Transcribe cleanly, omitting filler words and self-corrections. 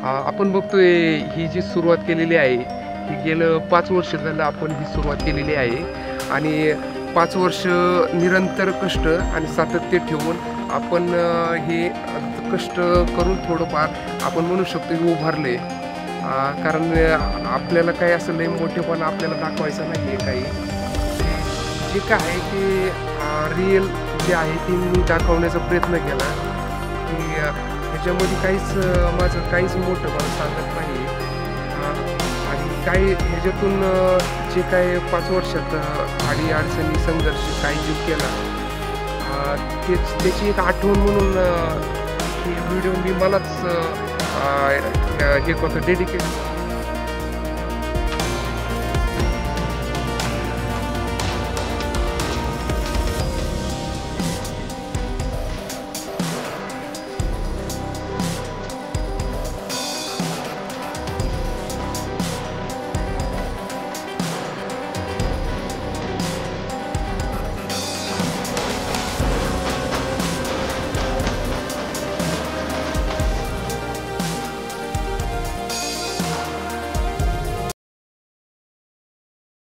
आपण बघतोय ही जी सुरुवात केलेली आहे, ही गेलं 5 वर्ष झालं आपण ही सुरुवात केलेली आहे आणि 5 वर्ष निरंतर कष्ट आणि सातत्य ठेवून आपण हे कष्ट करून थोडंफार आपण म्हणू शकतो की उभारले. कारण आपल्याला काही असं लई मोठेपणा आपल्याला दाखवायचं नाही आहे काही. जे काय आहे ते रिअल जे आहे ते मी दाखवण्याचा प्रयत्न केला की ह्याच्यामध्ये माझं काहीच मोठंपणा सांगत नाही. आणि काही ह्याच्यातून जे काय 5 वर्षात अडीअडचणी संघर्ष काही जीव केला त्याची एक आठवण म्हणून ही व्हिडिओ मी मलाच हे करतो डेडिकेट